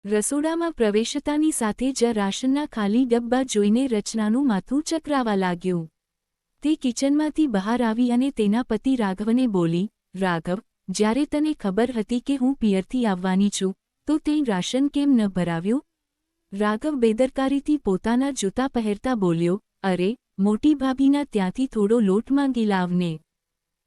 રસોડામાં પ્રવેશતાની સાથે જ રાશનના ખાલી ડબ્બા જોઈને રચનાનું માથું ચકરાવા લાગ્યું. તે કિચનમાંથી બહાર આવી અને તેના પતિ રાઘવને બોલી, રાઘવ, જ્યારે તને ખબર હતી કે હું પિયરથી આવવાની છું, તો તે રાશન કેમ ન ભરાવ્યું? રાઘવ બેદરકારીથી પોતાના જૂતા પહેરતા બોલ્યો, અરે, મોટી ભાભીના ત્યાંથી થોડો લોટ માંગી લાવને.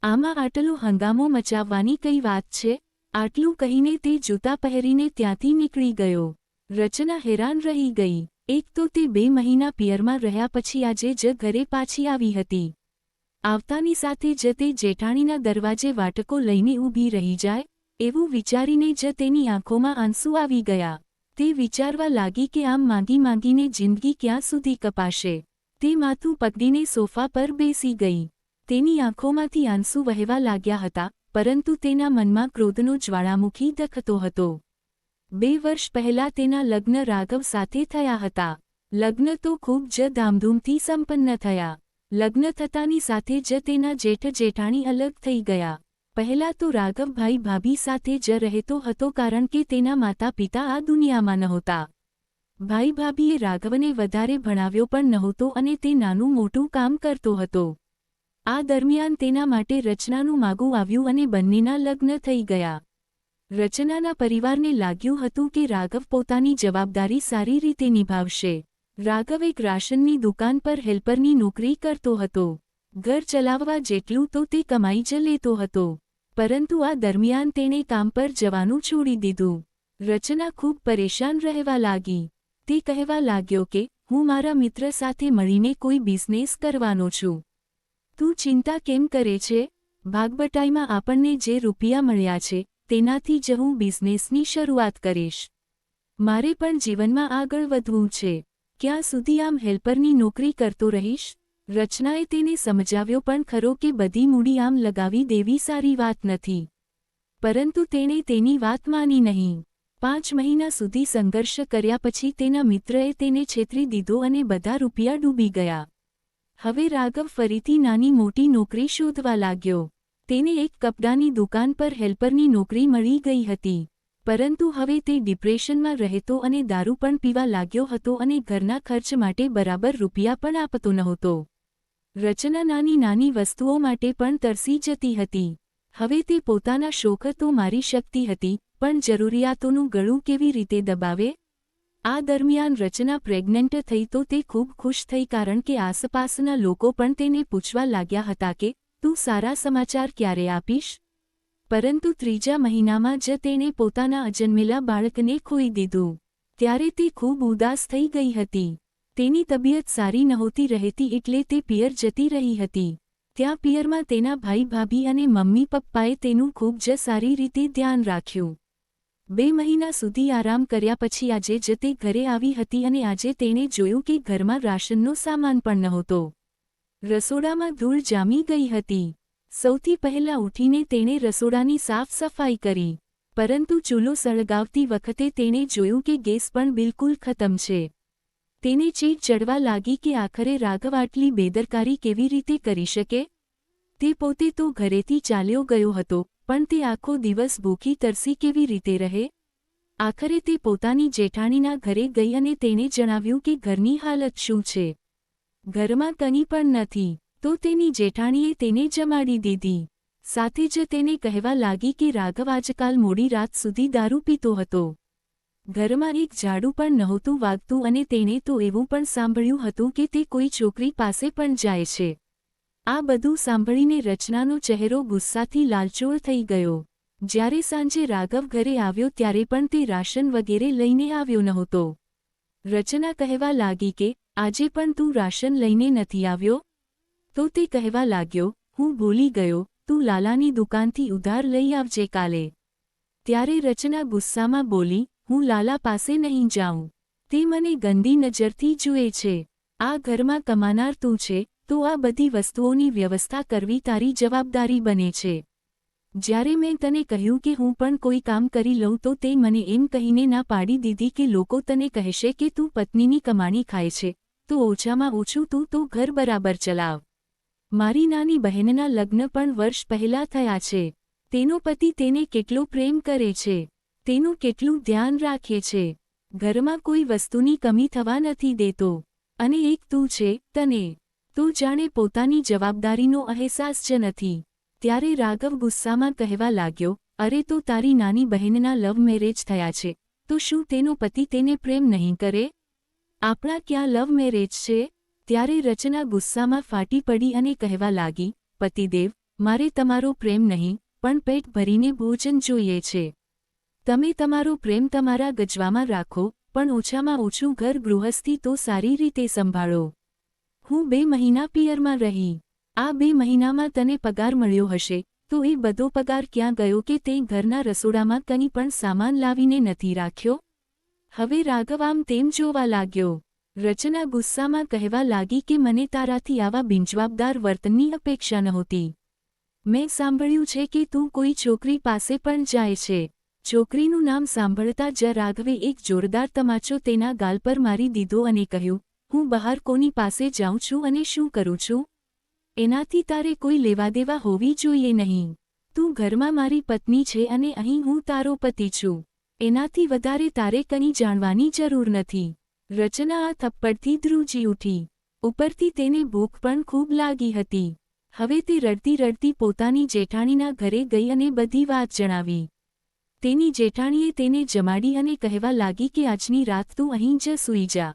આમાં આટલો હંગામો મચાવવાની કઈ વાત છે? આટલું કહીને તે જૂતા પહેરીને ત્યાંથી નીકળી ગયો. રચના હેરાન રહી ગઈ. એક તો તે 2 મહિના પિયરમાં રહ્યા પછી આજે જ ઘરે પાછી આવી હતી. આવતાની સાથે જ તે જેઠાણીના દરવાજે વાટકો લઈને ઊભી રહી જાય, એવું વિચારીને જ તેની આંખોમાં આંસુ આવી ગયા. તે વિચારવા લાગી કે આમ માંગી માંગીને જિંદગી ક્યાં સુધી કપાશે. તે માથું પકડીને સોફા પર બેસી ગઈ. તેની આંખોમાંથી આંસુ વહેવા લાગ્યા હતા, પરંતુ તેના મનમાં ક્રોધનો જ્વાળામુખી દખતો હતો. 2 વર્ષ પહેલાં તેના લગ્ન રાઘવ સાથે થયા હતા. લગ્ન તો ખૂબ જ ધામધૂમથી સંપન્ન થયા. લગ્ન થતાની સાથે જ તેના જેઠ જેઠાણી અલગ થઈ ગયા. પહેલાં તો રાઘવ ભાઈ ભાભી સાથે જ રહેતો હતો કારણ કે તેના માતા પિતા આ દુનિયામાં નહોતા. ભાઈ ભાભીએ રાઘવને વધારે ભણાવ્યો પણ નહોતો અને તે નાનું મોટું કામ કરતો હતો. આ દરમિયાન તેના માટે રચનાનું માગું આવ્યું અને બંનેના લગ્ન થઈ ગયા. રચનાના પરિવારને લાગ્યું હતું કે રાઘવ પોતાની જવાબદારી સારી રીતે નિભાવશે. રાઘવ એક રાશનની દુકાન પર હેલ્પરની નોકરી કરતો હતો. ઘર ચલાવવા જેટલું તો તે કમાઈ જ લેતો હતો. પરંતુ આ દરમિયાન તેણે કામ પર જવાનું છોડી દીધું. રચના ખૂબ પરેશાન રહેવા લાગી. તે કહેવા લાગ્યો કે, હું મારા મિત્ર સાથે મળીને કોઈ બિઝનેસ કરવાનો છું. તું ચિંતા કેમ કરે છે? ભાગબટાઈમાં આપણને જે રૂપિયા મળ્યા છે, તેનાથી જ હું બિઝનેસની શરૂઆત કરીશ. મારે પણ જીવનમાં આગળ વધવું છે. ક્યાં સુધી આમ હેલ્પરની નોકરી કરતો રહીશ? રચનાએ તેને સમજાવ્યો પણ ખરો કે બધી મૂડી આમ લગાવી દેવી સારી વાત નથી. પરંતુ તેણે તેની વાત માની નહીં. 5 મહિના સુધી સંઘર્ષ કર્યા પછી તેના મિત્રએ તેને છેતરી દીધો અને બધા રૂપિયા ડૂબી ગયા. હવે રાઘવ ફરીથી નાની મોટી નોકરી શોધવા લાગ્યો. તેને એક કપડાની દુકાન પર હેલ્પરની નોકરી મળી ગઈ હતી. પરંતુ હવે તે ડિપ્રેશનમાં રહેતો અને દારૂ પણ પીવા લાગ્યો હતો અને ઘરના ખર્ચ માટે બરાબર રૂપિયા પણ આપતો નહોતો. રચના નાની નાની વસ્તુઓ માટે પણ તરસી જતી હતી. હવે તે પોતાના શોખ તો મારી શકતી હતી, પણ જરૂરિયાતોનું ગળું કેવી રીતે દબાવે? આ દરમિયાન રચના પ્રેગ્નન્ટ થઈ તો તે ખૂબ ખુશ થઈ કારણ કે આસપાસના લોકો પણ તેને પૂછવા લાગ્યા હતા કે, તું સારા સમાચાર ક્યારે આપીશ? પરંતુ 3જા મહિનામાં જ તેણે પોતાના અજન્મેલા બાળકને ખોઈ દીધું. ત્યારે તે ખૂબ ઉદાસ થઈ ગઈ હતી. તેની તબિયત સારી નહોતી રહેતી એટલે તે પિયર જતી રહી હતી. ત્યાં પિયરમાં તેના ભાઈ ભાભી અને મમ્મી પપ્પાએ તેનું ખૂબ જ સારી રીતે ધ્યાન રાખ્યું. 2 મહિના સુધી આરામ કર્યા પછી આજે જ તે ઘરે આવી હતી અને આજે તેણે જોયું કે ઘરમાં રાશનનો સામાન પણ નહોતો. રસોડામાં ધૂળ જામી ગઈ હતી. સૌથી પહેલાં ઉઠીને તેણે રસોડાની સાફ સફાઈ કરી. પરંતુ ચૂલો સળગાવતી વખતે તેણે જોયું કે ગેસ પણ બિલકુલ ખતમ છે. તેને ચીડ ચડવા લાગી કે આખરે રાઘવ આટલી બેદરકારી કેવી રીતે કરી શકે? તે પોતે તો ઘરેથી ચાલ્યો ગયો હતો, પણ તે આખો દિવસ ભૂખી તરસી કેવી રીતે રહે? આખરે તે પોતાની જેઠાણીના ઘરે ગઈ અને તેણે જણાવ્યું કે ઘરની હાલત શું છે. ઘરમાં કંઈ પણ નથી. તો તેની જેઠાણીએ તેને જમાડી દીધી. સાથે જ તેને કહેવા લાગી કે રાઘવ આજકાલ મોડી રાત સુધી દારૂ પીતો હતો. ઘરમાં એક ઝાડુ પણ નહોતું વાગતું અને તેણે તો એવું પણ સાંભળ્યું હતું કે તે કોઈ છોકરી પાસે પણ જાય છે. આ બધું સાંભળીને રચનાનો ચહેરો ગુસ્સાથી લાલચોળ થઈ ગયો. જ્યારે સાંજે રાઘવ ઘરે આવ્યો ત્યારે પણ તે રાશન વગેરે લઈને આવ્યો નહોતો. રચના કહેવા લાગી કે, આજે પણ તું રાશન લઈને નથી આવ્યો? તો તે કહેવા લાગ્યો, હું ભૂલી ગયો, તું લાલાની દુકાનથી ઉધાર લઈ આવજે કાલે. ત્યારે રચના ગુસ્સામાં બોલી, હું લાલા પાસે નહીં જાઉં. તે મને ગંદી નજરથી જુએ છે. આ ઘરમાં કમાનાર તું છે, તો આ બધી વસ્તુઓની વ્યવસ્થા કરવી તારી જવાબદારી બને છે. જ્યારે મેં તને કહ્યું કે હું પણ કોઈ કામ કરી લઉં તો તે મને એમ કહીને ના પાડી દીધી કે લોકો તને કહેશે કે તું પત્નીની કમાણી ખાય છે, તો ઓછામાં ઓછું તું તો ઘર બરાબર ચલાવ. મારી નાની બહેનના લગ્ન પણ વર્ષ પહેલાં થયા છે. તેનો પતિ તેને કેટલો પ્રેમ કરે છે, તેનું કેટલું ધ્યાન રાખે છે. ઘરમાં કોઈ વસ્તુની કમી થવા નથી દેતો. અને એક તું છે, તને તું જાણે પોતાની જવાબદારીનો અહેસાસ જ નથી. ત્યારે રાઘવ ગુસ્સામાં કહેવા લાગ્યો, અરે તો તારી નાની બહેનના લવ મેરેજ થયા છે, તો શું તેનો પતિ તેને પ્રેમ નહીં કરે? આપણા ક્યાં લવ મેરેજ છે? ત્યારે રચના ગુસ્સામાં ફાટી પડી અને કહેવા લાગી, પતિદેવ, મારે તમારો પ્રેમ નહીં, પણ પેટ ભરીને ભોજન જોઈએ છે. તમે તમારો પ્રેમ તમારા ગજવામાં રાખો, પણ ઓછામાં ઓછું ઘર ગૃહસ્થી તો સારી રીતે સંભાળો. હું 2 મહિના પિયરમાં રહી. આ 2 મહિનામાં તને પગાર મળ્યો હશે, તો એ બધો પગાર ક્યાં ગયો કે તે ઘરના રસોડામાં કંઈ પણ સામાન લાવીને નથી રાખ્યો? હવે રાઘવ આમ તેમ જોવા લાગ્યો. રચના ગુસ્સામાં કહેવા લાગી કે મને તારાથી આવા બિનજવાબદાર વર્તનની અપેક્ષા નહોતી. મેં સાંભળ્યું છે કે તું કોઈ છોકરી પાસે પણ જાય છે. છોકરીનું નામ સાંભળતા જ રાઘવે એક જોરદાર તમાચો તેના ગાલ પર મારી દીધો અને કહ્યું, હું બહાર કોની પાસે જાઉં છું અને શું કરું છું? એનાથી તારે કોઈ લેવાદેવા હોવી જોઈએ નહીં. તું ઘરમાં મારી પત્ની છે અને અહીં હું તારો પતિ છું. એનાથી વધારે તારે કંઈ જાણવાની જરૂર નથી. રચના આ થપ્પડથી ધ્રુજી ઉઠી. ઉપરથી તેને ભૂખ પણ ખૂબ લાગી હતી. હવે તે રડતી રડતી પોતાની જેઠાણીના ઘરે ગઈ અને બધી વાત જણાવી. તેની જેઠાણીએ તેને જમાડી અને કહેવા લાગી કે આજની રાત તું અહીં જ સૂઈ જા.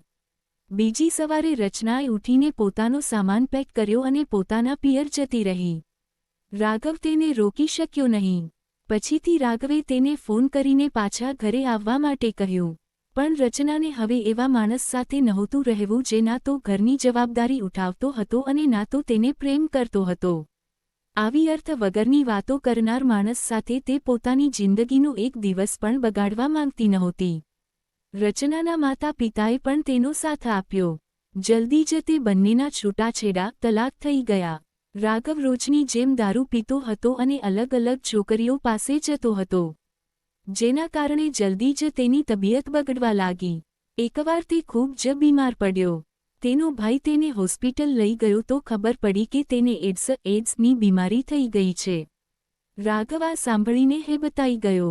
બીજી સવારે રચનાએ ઉઠીને પોતાનો સામાન પેક કર્યો અને પોતાના પિયર જતી રહી. રાઘવ તેને રોકી શક્યો નહીં. પછીથી રાઘવે તેને ફોન કરીને પાછા ઘરે આવવા માટે કહ્યું. પણ રચનાને હવે એવા માણસ સાથે નહોતું રહેવું જે ના તો ઘરની જવાબદારી ઉઠાવતો હતો અને ના તો તેને પ્રેમ કરતો હતો. આવી અર્થ વગરની વાતો કરનાર માણસ સાથે તે પોતાની જિંદગીનો એક દિવસ પણ બગાડવા માંગતી નહોતી. રચનાના માતા પિતાએ પણ તેનો સાથ આપ્યો. જલ્દી જ તે બંનેના છૂટાછેડા તલાક થઈ ગયા. રાઘવ રોજની જેમ દારૂ પીતો હતો અને અલગ અલગ છોકરીઓ પાસે જતો હતો. જેના કારણે જલ્દી જ તેની તબિયત બગડવા લાગી. એકવાર તે ખૂબ જ બીમાર પડ્યો. તેનો ભાઈ તેને હોસ્પિટલ લઈ ગયો તો ખબર પડી કે તેને એડ્સની બીમારી થઈ ગઈ છે. રાઘવ આ સાંભળીને હેબતાઈ ગયો.